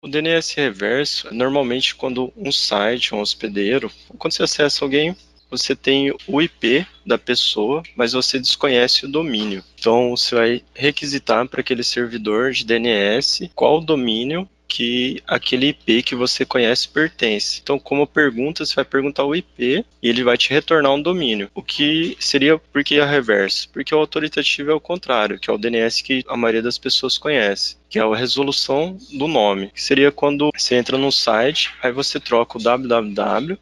O DNS reverso, normalmente quando um site, um hospedeiro, quando você acessa alguém, você tem o IP da pessoa, mas você desconhece o domínio. Então você vai requisitar para aquele servidor de DNS qual o domínio que aquele IP que você conhece pertence. Então, como pergunta, você vai perguntar o IP e ele vai te retornar um domínio. O que seria, por que a reverso? Porque o autoritativo é o contrário, que é o DNS que a maioria das pessoas conhece, que é a resolução do nome, que seria quando você entra num site, aí você troca o www.com.br,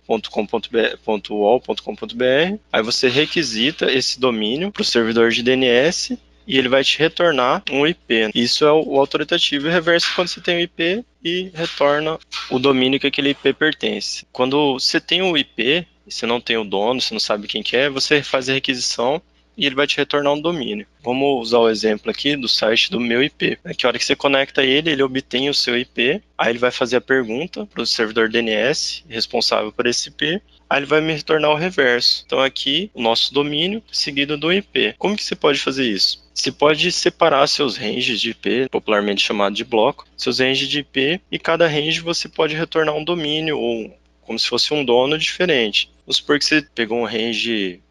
aí você requisita esse domínio para o servidor de DNS e ele vai te retornar um IP. Isso é o autoritativo e reverso quando você tem o IP e retorna o domínio que aquele IP pertence. Quando você tem o IP, você não tem o dono, você não sabe quem que é, você faz a requisição e ele vai te retornar um domínio. Vamos usar o exemplo aqui do site do meu IP. Que a hora que você conecta ele, ele obtém o seu IP, aí ele vai fazer a pergunta para o servidor DNS responsável por esse IP, aí ele vai me retornar o reverso. Então aqui, o nosso domínio seguido do IP. Como que você pode fazer isso? Você pode separar seus ranges de IP, popularmente chamado de bloco, seus ranges de IP, e cada range você pode retornar um domínio ou como se fosse um dono diferente. Vamos supor que você pegou um range,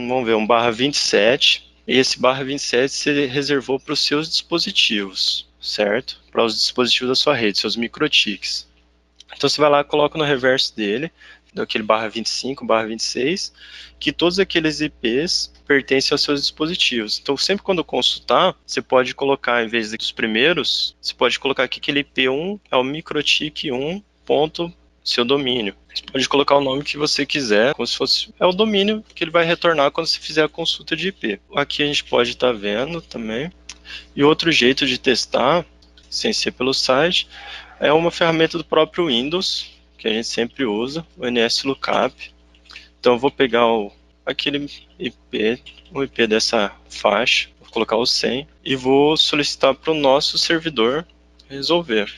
vamos ver, um /27, e esse /27 você reservou para os seus dispositivos, certo? Para os dispositivos da sua rede, seus microtics. Então você vai lá, coloca no reverso dele, daquele /25, /26, que todos aqueles IPs pertencem aos seus dispositivos. Então sempre quando consultar, você pode colocar, em vez dos primeiros, você pode colocar que aquele IP1 é o microtik 1 ponto seu domínio. Você pode colocar o nome que você quiser, como se fosse o domínio que ele vai retornar quando você fizer a consulta de IP. Aqui a gente pode estar vendo também. E outro jeito de testar, sem ser pelo site, é uma ferramenta do próprio Windows, que a gente sempre usa, o NSLookup. Então eu vou pegar aquele IP, o IP dessa faixa, vou colocar o 100 e vou solicitar para o nosso servidor resolver.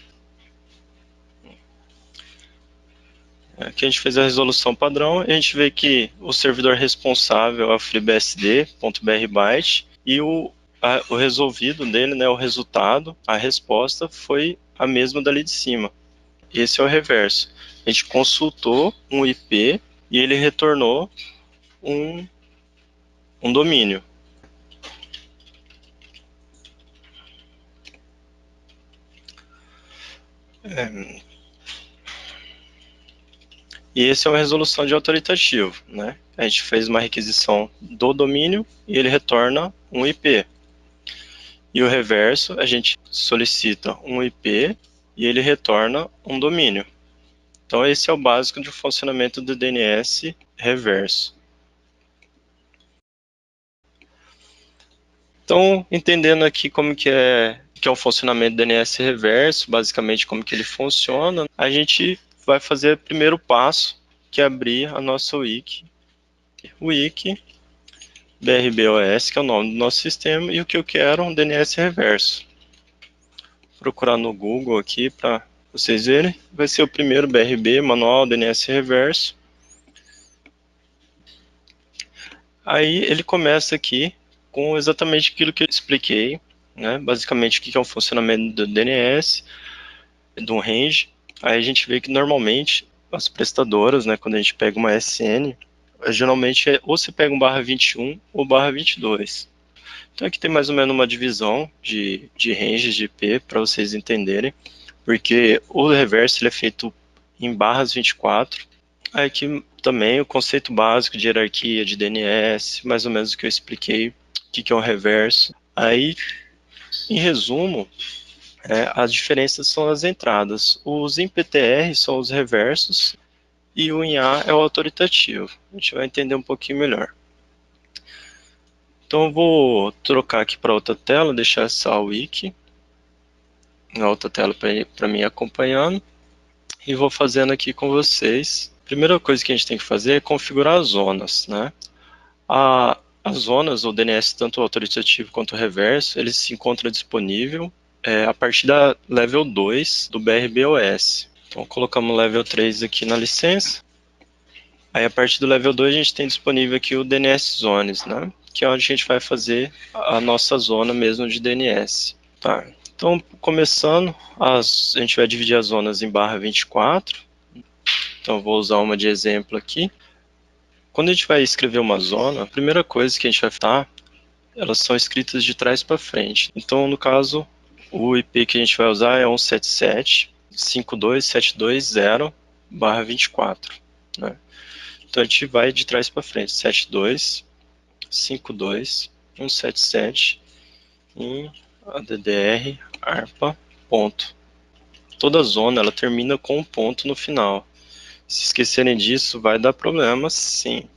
Aqui a gente fez a resolução padrão e a gente vê que o servidor responsável é o FreeBSD.BR byte e o resolvido dele, né, o resultado, a resposta foi a mesma dali de cima. Esse é o reverso. A gente consultou um IP e ele retornou um domínio. E esse é uma resolução de autoritativo, né? A gente fez uma requisição do domínio e ele retorna um IP. E o reverso, a gente solicita um IP e ele retorna um domínio. Então esse é o básico de funcionamento do DNS reverso. Então, entendendo aqui como que é o funcionamento do DNS reverso, basicamente como que ele funciona, a gente vai fazer o primeiro passo, que é abrir a nossa wiki. Wiki BRBOS, que é o nome do nosso sistema, e o que eu quero é um DNS reverso. Vou procurar no Google aqui para vocês verem. Vai ser o primeiro BRB, Manual DNS Reverso. Aí ele começa aqui com exatamente aquilo que eu expliquei, né? Basicamente o que é o funcionamento do DNS, de um range. Aí a gente vê que normalmente as prestadoras, né, quando a gente pega uma SN, geralmente ou você pega um /21 ou /22. Então aqui tem mais ou menos uma divisão de ranges de IP para vocês entenderem, porque o reverso ele é feito em /24. Aí aqui também o conceito básico de hierarquia de DNS, mais ou menos o que eu expliquei, o que é um reverso. Aí, em resumo, as diferenças são as entradas. Os em PTR são os reversos e o em A é o autoritativo. A gente vai entender um pouquinho melhor. Então eu vou trocar aqui para outra tela, deixar essa wiki na outra tela para mim acompanhando e vou fazendo aqui com vocês. A primeira coisa que a gente tem que fazer é configurar as zonas, né? As zonas, o DNS, tanto o autoritativo quanto o reverso, ele se encontra disponível a partir da level 2 do BRBOS. Então colocamos o level 3 aqui na licença. Aí a partir do level 2 a gente tem disponível aqui o DNS Zones, né? Que é onde a gente vai fazer a nossa zona mesmo de DNS. Tá. Então, começando, a gente vai dividir as zonas em barra 24. Então, eu vou usar uma de exemplo aqui. Quando a gente vai escrever uma zona, a primeira coisa que a gente vai fazer, elas são escritas de trás para frente. Então, no caso, o IP que a gente vai usar é 177.52720/24, né? Então, a gente vai de trás para frente, 72.52.177 em ADDR ARPA ponto. Toda zona ela termina com um ponto no final. Se esquecerem disso, vai dar problema, sim.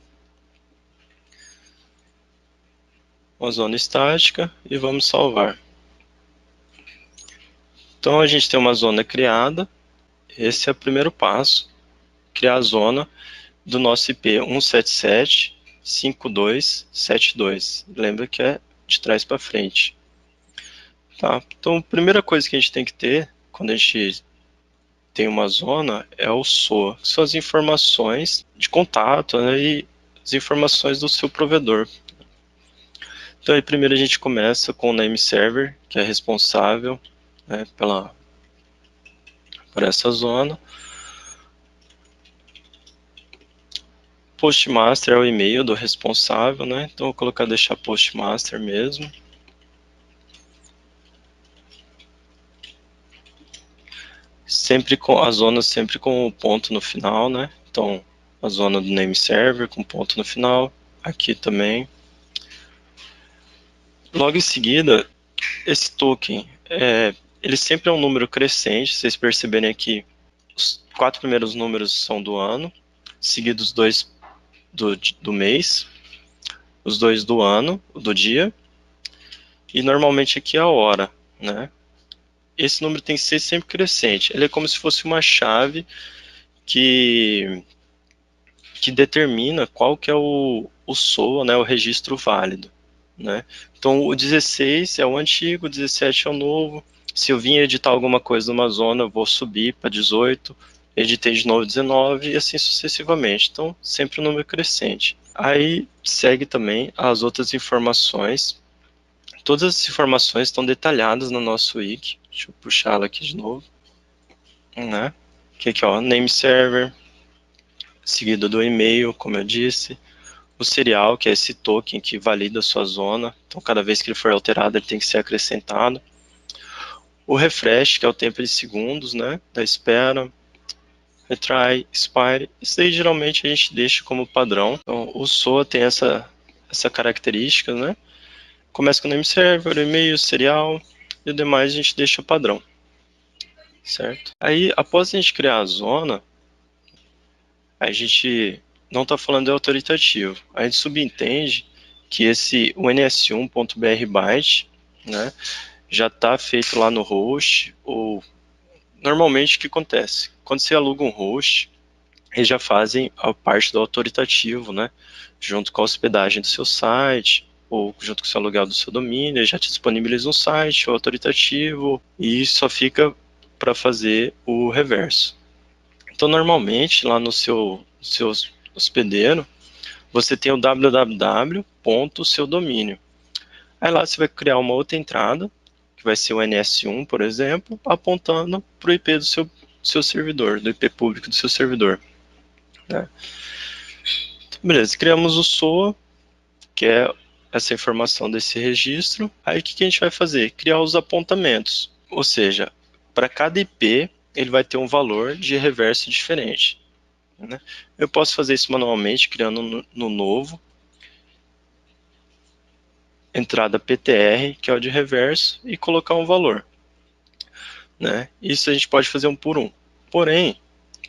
Uma zona estática e vamos salvar. Então a gente tem uma zona criada. Esse é o primeiro passo, criar a zona do nosso IP 177.5272. Lembra que é de trás para frente. Tá? Então a primeira coisa que a gente tem que ter quando a gente tem uma zona é o SOA, que são as informações de contato, né, e as informações do seu provedor. Então aí primeiro a gente começa com o name server, que é responsável, né, por essa zona. Postmaster é o e-mail do responsável, né? Então eu vou colocar deixar postmaster mesmo. Sempre com a zona sempre com o ponto no final, né? Então a zona do name server com ponto no final, aqui também. Logo em seguida, esse token, ele sempre é um número crescente. Vocês perceberem aqui, os 4 primeiros números são do ano, seguidos 2 do mês, os 2 do ano, do dia, e normalmente aqui a hora, né? Esse número tem que ser sempre crescente. Ele é como se fosse uma chave que determina qual que é o SOA, né, o registro válido, né? Então o 16 é o antigo, o 17 é o novo. Se eu vim editar alguma coisa numa zona, eu vou subir para 18, editei de novo 19 e assim sucessivamente. Então sempre um número crescente. Aí segue também as outras informações. Todas as informações estão detalhadas no nosso wiki. Deixa eu puxá-la aqui de novo, né? Aqui, ó, name server, seguido do e-mail, como eu disse. O serial, que é esse token que valida a sua zona. Então, cada vez que ele for alterado, ele tem que ser acrescentado. O refresh, que é o tempo de segundos, né, da espera. Retry, expire. Isso aí, geralmente, a gente deixa como padrão. Então, o SOA tem essa característica, né? Começa com o name server, e-mail, serial, e o demais a gente deixa padrão. Certo? Aí, após a gente criar a zona, a gente não está falando de autoritativo. A gente subentende que o ns1.brbyte, né, já está feito lá no host, ou normalmente o que acontece? Quando você aluga um host, eles já fazem a parte do autoritativo, né, junto com a hospedagem do seu site, ou junto com o seu aluguel do seu domínio, eles já te disponibilizam um site, o autoritativo, e só fica para fazer o reverso. Então, normalmente, lá no seu hospedeiro, você tem o www.seu domínio. Aí lá você vai criar uma outra entrada, que vai ser o NS1, por exemplo, apontando para o IP do seu servidor, do IP público do seu servidor, né? Então, beleza, criamos o SOA, que é essa informação desse registro. Aí o que a gente vai fazer? Criar os apontamentos, ou seja, para cada IP ele vai ter um valor de reverso diferente, né? Eu posso fazer isso manualmente, criando no novo, entrada PTR, que é o de reverso, e colocar um valor, né? Isso a gente pode fazer um por um. Porém,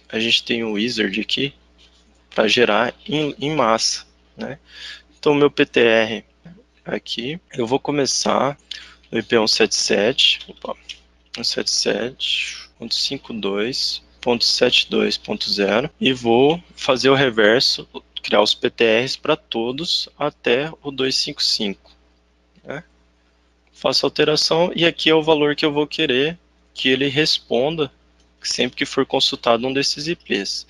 a gente tem o wizard aqui para gerar em massa, né? Então, o meu PTR aqui, eu vou começar no IP 177.177.52.72.0 e vou fazer o reverso, criar os PTRs para todos até o 255, né? Faço a alteração e aqui é o valor que eu vou querer que ele responda sempre que for consultado um desses IPs.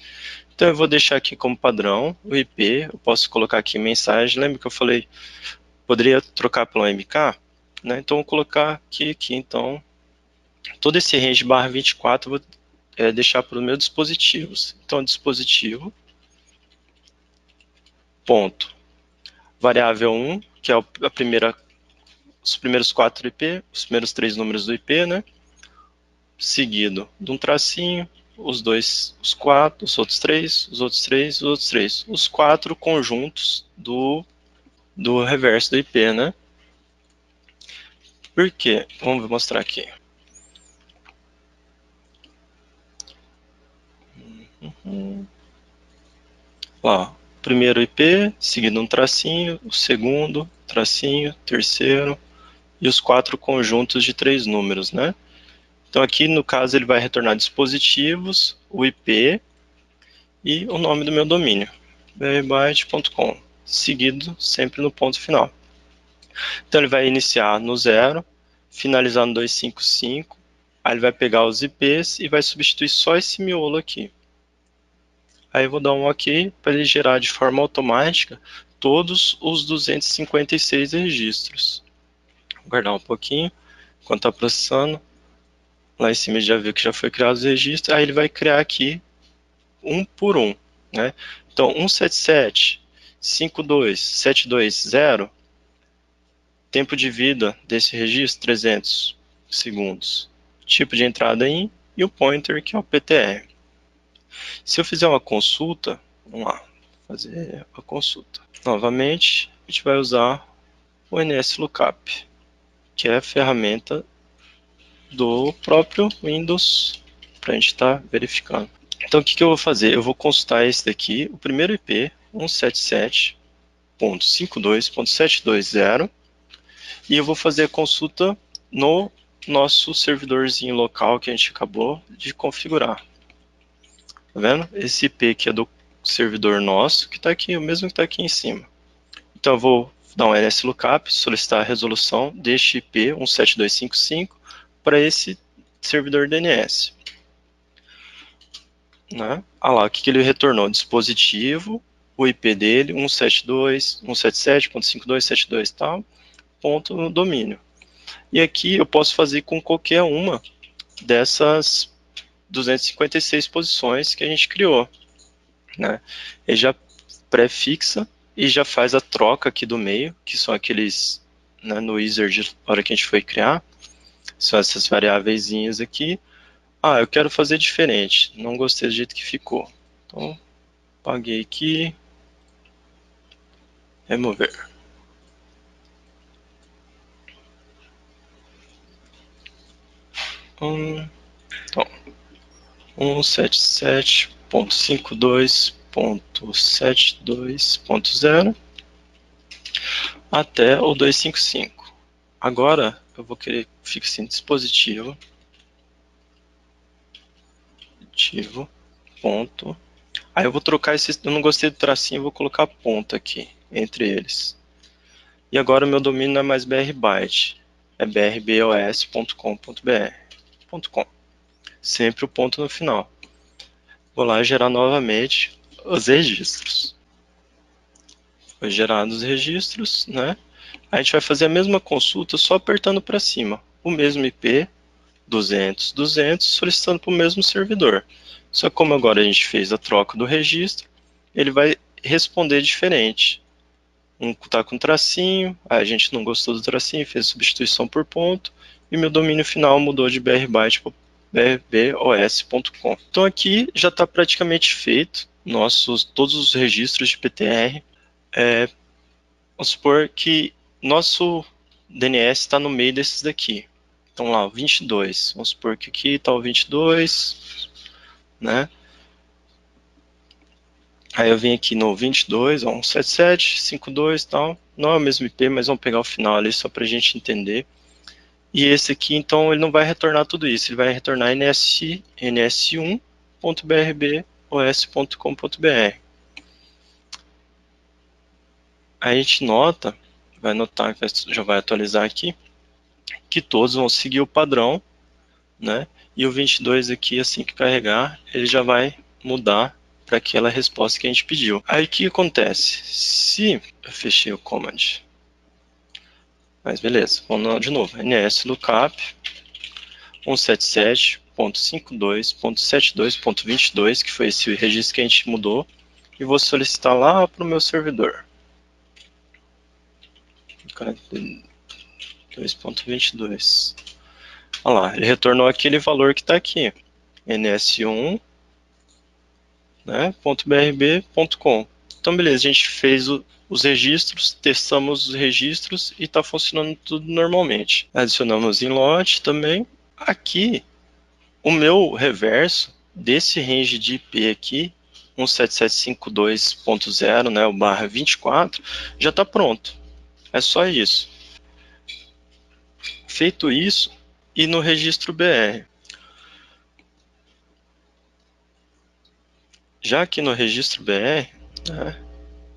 Então eu vou deixar aqui como padrão o IP, eu posso colocar aqui mensagem, lembra que eu falei, poderia trocar pelo MK? Né? Então eu vou colocar aqui então, Todo esse range barra 24 eu vou deixar para os meus dispositivos. Então, dispositivo, ponto, variável 1, que é os primeiros 4 IP, os primeiros 3 números do IP, né? Seguido de um tracinho, os 4, os outros 3, os outros 3, os outros 3. Os 4 conjuntos do reverso do IP, né? Por quê? Vamos mostrar aqui. Ó, primeiro IP, seguido um tracinho, o segundo, tracinho, terceiro, e os 4 conjuntos de 3 números, né? Então aqui no caso ele vai retornar dispositivos, o IP e o nome do meu domínio, brbyte.com, seguido sempre no ponto final. Então ele vai iniciar no 0, finalizar no 255, aí ele vai pegar os IPs e vai substituir só esse miolo aqui. Aí eu vou dar um OK para ele gerar de forma automática todos os 256 registros. Vou guardar um pouquinho, enquanto está processando. Lá em cima ele já viu que já foi criado os registros, aí ele vai criar aqui um por um, né? Então 177, 52, 720, tempo de vida desse registro 300 segundos. Tipo de entrada IN e o pointer que é o PTR. Se eu fizer uma consulta, vamos lá, fazer a consulta. Novamente, a gente vai usar o NSLOOKUP, que é a ferramenta do próprio Windows para a gente estar verificando. Então, o que eu vou fazer? Eu vou consultar esse daqui, o primeiro IP, 177.52.720, e eu vou fazer a consulta no nosso servidorzinho local que a gente acabou de configurar. Tá vendo? Esse IP que é do servidor nosso, que está aqui, o mesmo que está aqui em cima. Então eu vou dar um NSLOOKUP, solicitar a resolução deste IP 17255 para esse servidor DNS. Né? Ah lá, o que ele retornou? Dispositivo, o IP dele, 172, 177.5272 tal, ponto no domínio. E aqui eu posso fazer com qualquer uma dessas 256 posições que a gente criou. Né? Ele já pré-fixa e já faz a troca aqui do meio, que são aqueles, né, no wizard, na hora que a gente foi criar, são essas variáveis aqui. Ah, eu quero fazer diferente, não gostei do jeito que ficou. Então, apaguei aqui, remover. Então, 177.52.72.0 até o 255. Agora eu vou querer que fique assim, dispositivo, ponto. Aí eu vou trocar esse, eu não gostei do tracinho, eu vou colocar ponto aqui, entre eles. E agora o meu domínio não é mais brbyte, é brbos.com.br. .com. Sempre o ponto no final. Vou lá gerar novamente os registros. Foi gerados os registros, né? A gente vai fazer a mesma consulta só apertando para cima. O mesmo IP, 200, 200, solicitando para o mesmo servidor. Só que como agora a gente fez a troca do registro, ele vai responder diferente. Um está com tracinho, a gente não gostou do tracinho, fez substituição por ponto, e meu domínio final mudou de brbyte para brbos.com. Então aqui já está praticamente feito todos os registros de PTR. Vamos supor que nosso DNS está no meio desses daqui. Então lá, o 22. Vamos supor que aqui está o 22, né? Aí eu vim aqui no 22, 177, 52 e tal. Não é o mesmo IP, mas vamos pegar o final ali só para a gente entender. E esse aqui, então, ele não vai retornar tudo isso. Ele vai retornar ns1.brbos.com.br. A gente nota, vai notar que já vai atualizar aqui, que todos vão seguir o padrão, né? E o 22 aqui, assim que carregar, ele já vai mudar para aquela resposta que a gente pediu. Aí o que acontece? Se eu fechei o command, mas beleza, vamos lá de novo, NSLOOKUP, 177.52.72.22, que foi esse registro que a gente mudou, e vou solicitar lá para o meu servidor. 42.22. Olha lá, ele retornou aquele valor que está aqui, ns1, né, .brb.com. Então, beleza, a gente fez os registros, testamos os registros e está funcionando tudo normalmente. Adicionamos em lote também. Aqui, o meu reverso desse range de IP aqui, 17752.0, né, o barra 24, já está pronto. É só isso. Feito isso, e no registro BR. Já aqui no registro BR, né,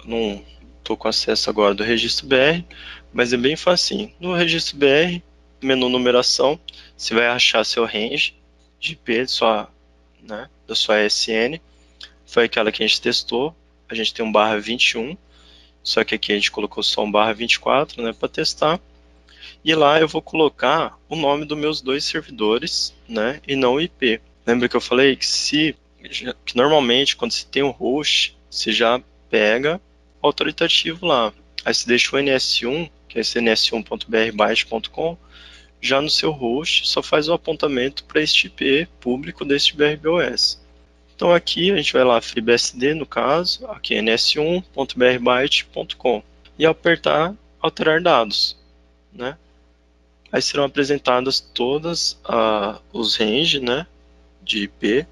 não estou com acesso agora do registro BR, mas é bem facinho. No registro BR, menu numeração, você vai achar seu range de IP da sua ASN. Foi aquela que a gente testou. A gente tem um barra 21, só que aqui a gente colocou só um barra 24, né, para testar. E lá eu vou colocar o nome dos meus dois servidores, né, e não o IP. Lembra que eu falei que normalmente quando você tem um host, você já pega o autoritativo lá. Aí você deixa o ns1, que é esse ns1.brbyte.com, já no seu host, só faz o apontamento para este IP público deste BRBOS. Então aqui a gente vai lá, FreeBSD no caso, aqui ns1.brbyte.com, e apertar alterar dados, né? Aí serão apresentadas todas os range, né, de IP,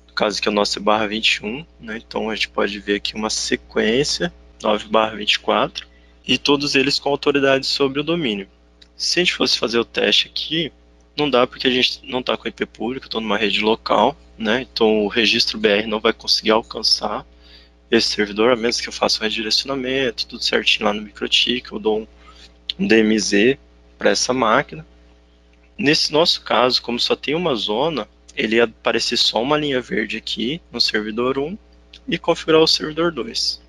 no caso aqui é o nosso barra 21, né, então a gente pode ver aqui uma sequência 9/24 e todos eles com autoridade sobre o domínio. Se a gente fosse fazer o teste aqui, não dá porque a gente não está com IP público, estou numa rede local, né, então o registro BR não vai conseguir alcançar esse servidor, a menos que eu faça um redirecionamento, tudo certinho lá no MikroTik, eu dou um DMZ para essa máquina. Nesse nosso caso, como só tem uma zona, ele ia aparecer só uma linha verde aqui no servidor 1 e configurar o servidor 2.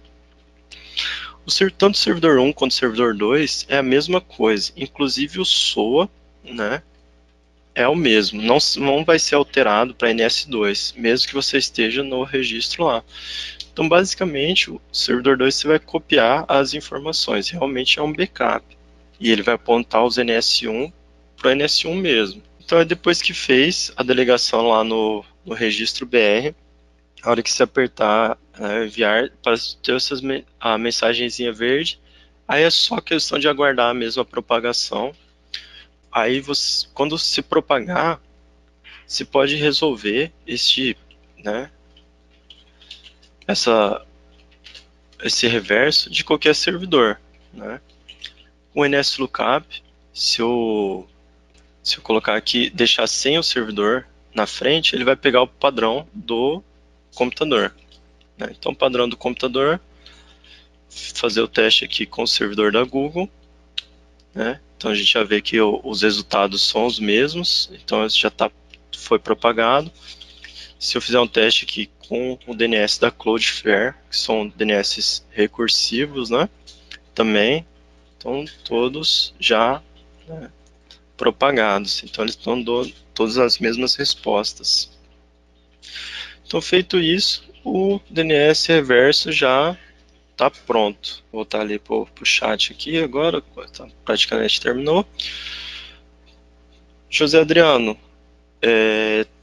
Tanto o servidor 1 quanto o servidor 2 é a mesma coisa, inclusive o SOA, né, é o mesmo, não vai ser alterado para NS2, mesmo que você esteja no registro lá. Então, basicamente, o servidor 2 você vai copiar as informações, realmente é um backup, e ele vai apontar os NS1 para o NS1 mesmo. Então, é depois que fez a delegação lá no registro BR, a hora que você apertar enviar, para ter a mensagenzinha verde, aí é só questão de aguardar mesmo a propagação. Aí, quando se propagar, você pode resolver né, esse reverso de qualquer servidor, né? O NSLookup, se eu colocar aqui, deixar sem o servidor na frente, ele vai pegar o padrão do computador, né? Então, o padrão do computador, fazer o teste aqui com o servidor da Google, né? Então, a gente já vê que os resultados são os mesmos, então já foi propagado. Se eu fizer um teste aqui com o DNS da Cloudflare, que são DNS recursivos, né? Também, então todos já, né, propagados. Então eles estão dando todas as mesmas respostas. Então, feito isso, o DNS reverso já está pronto. Vou voltar ali para o chat aqui agora, praticamente terminou. José Adriano,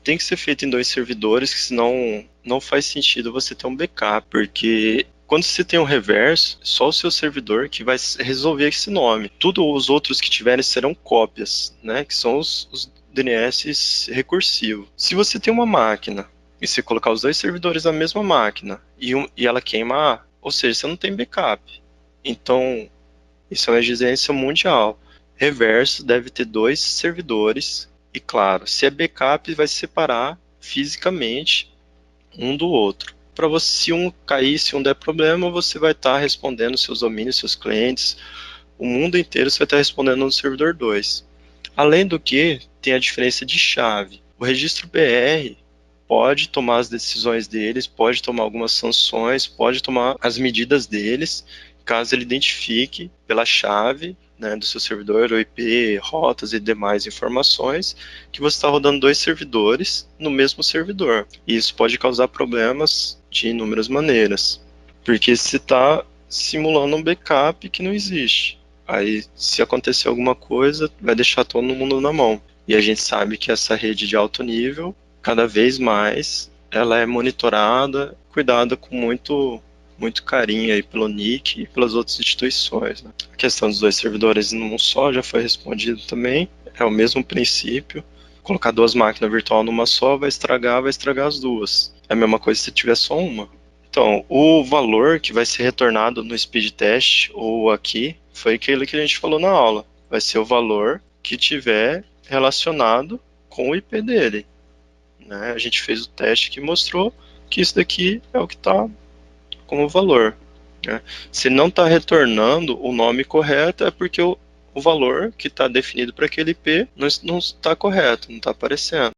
tem que ser feito em 2 servidores, que senão não faz sentido você ter um backup, porque quando você tem um reverso, só o seu servidor que vai resolver esse nome. Todos os outros que tiverem serão cópias, né, que são os DNS recursivos. Se você tem uma máquina e você colocar os 2 servidores na mesma máquina e ela queimar, ou seja, você não tem backup. Então, isso é uma exigência mundial. Reverso deve ter 2 servidores e, claro, se é backup, vai separar fisicamente um do outro. Para você, se um cair, se um der problema, você vai estar respondendo seus domínios, seus clientes, o mundo inteiro você vai estar respondendo no servidor 2. Além do que, tem a diferença de chave. O registro BR pode tomar as decisões deles, pode tomar algumas sanções, pode tomar as medidas deles, caso ele identifique pela chave, né, do seu servidor, o IP, rotas e demais informações, que você está rodando 2 servidores no mesmo servidor. E isso pode causar problemas de inúmeras maneiras, porque se está simulando um backup que não existe. Aí, se acontecer alguma coisa, vai deixar todo mundo na mão. E a gente sabe que essa rede de alto nível, cada vez mais, ela é monitorada, cuidada com muito carinho aí pelo NIC e pelas outras instituições, né? A questão dos 2 servidores num só já foi respondido também. É o mesmo princípio. Colocar 2 máquinas virtuais numa só vai estragar as duas. É a mesma coisa se tiver só uma. Então, o valor que vai ser retornado no speed test ou aqui foi aquele que a gente falou na aula. Vai ser o valor que tiver relacionado com o IP dele, né? A gente fez o teste que mostrou que isso daqui é o que está como valor, né? Se não está retornando o nome correto, é porque o valor que está definido para aquele IP não está correto, não está aparecendo.